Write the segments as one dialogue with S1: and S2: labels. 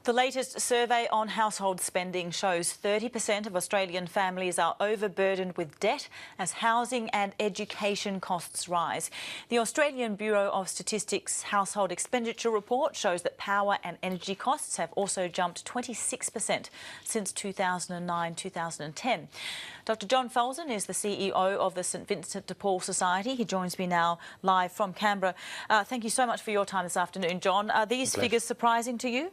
S1: The latest survey on household spending shows 30% of Australian families are overburdened with debt as housing and education costs rise. The Australian Bureau of Statistics Household Expenditure Report shows that power and energy costs have also jumped 26% since 2009-2010. Dr. John Falzon is the CEO of the St Vincent de Paul Society. He joins me now live from Canberra. Thank you so much for your time this afternoon, John. Are these figures surprising to you?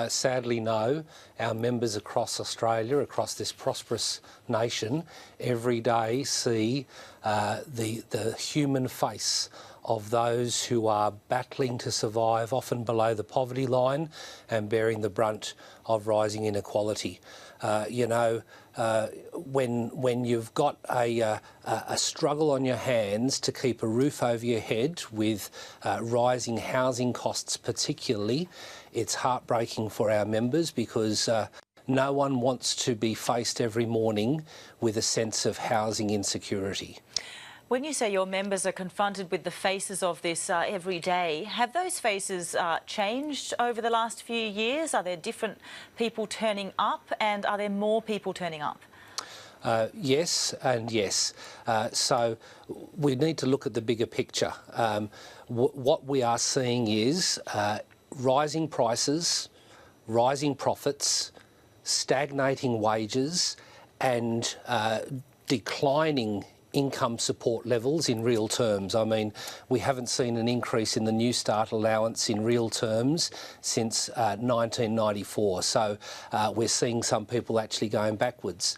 S2: Sadly, no. Our members across Australia, across this prosperous nation, every day see the human face of those who are battling to survive, often below the poverty line, and bearing the brunt of rising inequality. When you've got a struggle on your hands to keep a roof over your head with rising housing costs particularly, it's heartbreaking for our members because no one wants to be faced every morning with a sense of housing insecurity.
S1: When you say your members are confronted with the faces of this every day, have those faces changed over the last few years? Are there different people turning up, and are there more people turning up?
S2: Yes and yes. So we need to look at the bigger picture. What we are seeing is rising prices, rising profits, stagnating wages and declining income support levels in real terms. I mean, we haven't seen an increase in the New Start allowance in real terms since 1994. So we're seeing some people actually going backwards.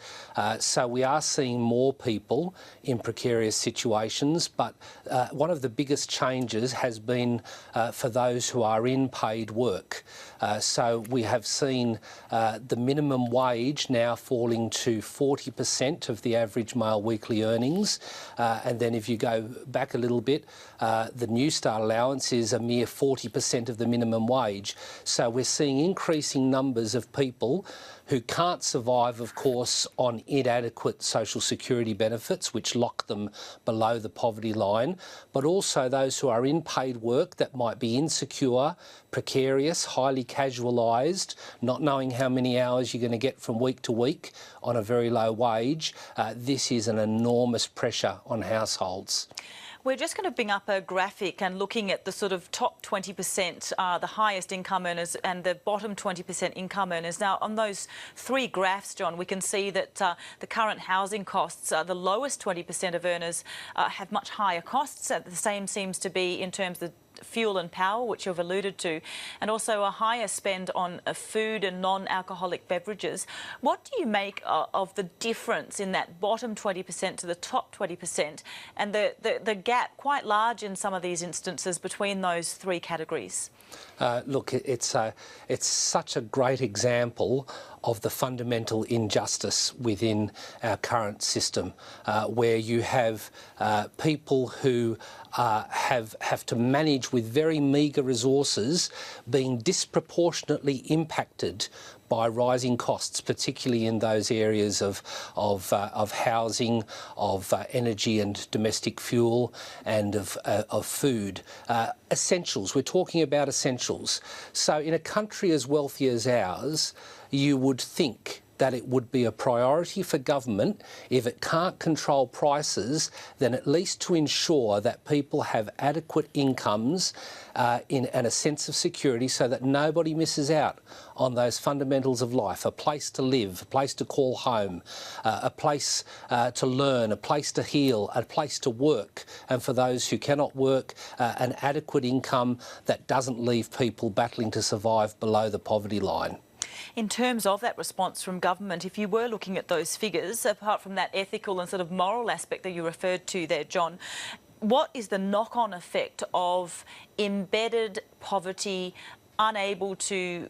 S2: So we are seeing more people in precarious situations, but one of the biggest changes has been for those who are in paid work. So we have seen the minimum wage now falling to 40% of the average male weekly earnings. And then if you go back a little bit, the New Start allowance is a mere 40% of the minimum wage. So we're seeing increasing numbers of people who can't survive, of course, on inadequate social security benefits, which lock them below the poverty line, but also those who are in paid work that might be insecure, precarious, highly casualised, not knowing how many hours you're going to get from week to week on a very low wage. This is an enormous pressure on households.
S1: We're just going to bring up a graphic and looking at the sort of top 20%, the highest income earners, and the bottom 20% income earners. Now, on those three graphs, John, we can see that the current housing costs, the lowest 20% of earners have much higher costs. The same seems to be in terms of fuel and power, which you've alluded to, and also a higher spend on food and non-alcoholic beverages. What do you make of the difference in that bottom 20% to the top 20%, and the gap quite large in some of these instances between those three categories?
S2: Look, it's such a great example of the fundamental injustice within our current system, where you have people who have to manage with very meagre resources being disproportionately impacted by rising costs, particularly in those areas of housing, of energy and domestic fuel, and of food. Essentials, we're talking about essentials. So in a country as wealthy as ours, you would think that it would be a priority for government, if it can't control prices, then at least to ensure that people have adequate incomes and a sense of security so that nobody misses out on those fundamentals of life: a place to live, a place to call home, a place to learn, a place to heal, a place to work, and for those who cannot work, an adequate income that doesn't leave people battling to survive below the poverty line.
S1: In terms of that response from government, if you were looking at those figures, apart from that ethical and sort of moral aspect that you referred to there, John, what is the knock-on effect of embedded poverty, unable to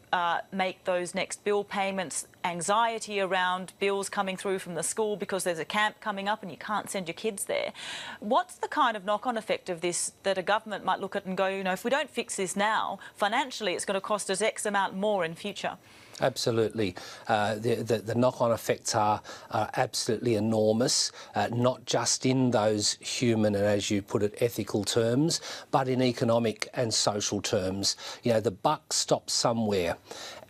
S1: make those next bill payments, anxiety around bills coming through from the school because there's a camp coming up and you can't send your kids there. What's the kind of knock-on effect of this that a government might look at and go, you know, if we don't fix this now, financially it's going to cost us X amount more in future?
S2: Absolutely. The knock-on effects are absolutely enormous, not just in those human and, as you put it, ethical terms, but in economic and social terms. You know, the buck stops somewhere.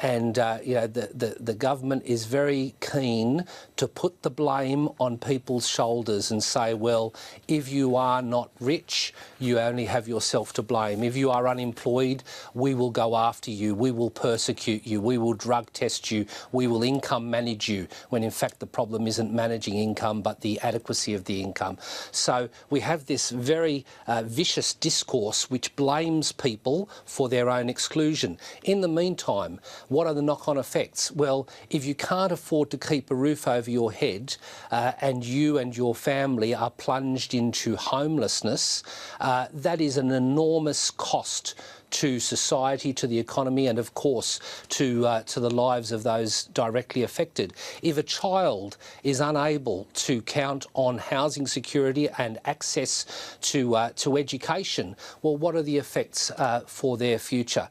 S2: And, you know, the government is very keen to put the blame on people's shoulders and say, well, if you are not rich, you only have yourself to blame. If you are unemployed, we will go after you, we will persecute you, we will drug test you, we will income manage you, when in fact the problem isn't managing income but the adequacy of the income. So we have this very vicious discourse which blames people for their own exclusion. In the meantime, what are the knock-on effects? Well, if you can't afford to keep a roof over your head and you and your family are plunged into homelessness, that is an enormous cost to society, to the economy, and of course to the lives of those directly affected. If a child is unable to count on housing security and access to education, well, what are the effects for their future?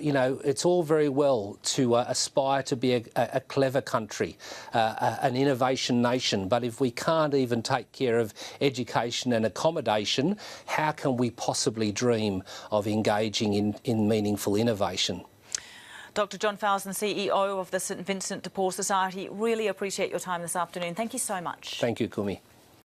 S2: You know, it's all very well to aspire to be a clever country, an innovation nation, but if we can't even take care of education and accommodation, how can we possibly dream of engaging in meaningful innovation?
S1: Dr. John Falzon, CEO of the St Vincent de Paul Society, really appreciate your time this afternoon. Thank you so much.
S2: Thank you, Kumi.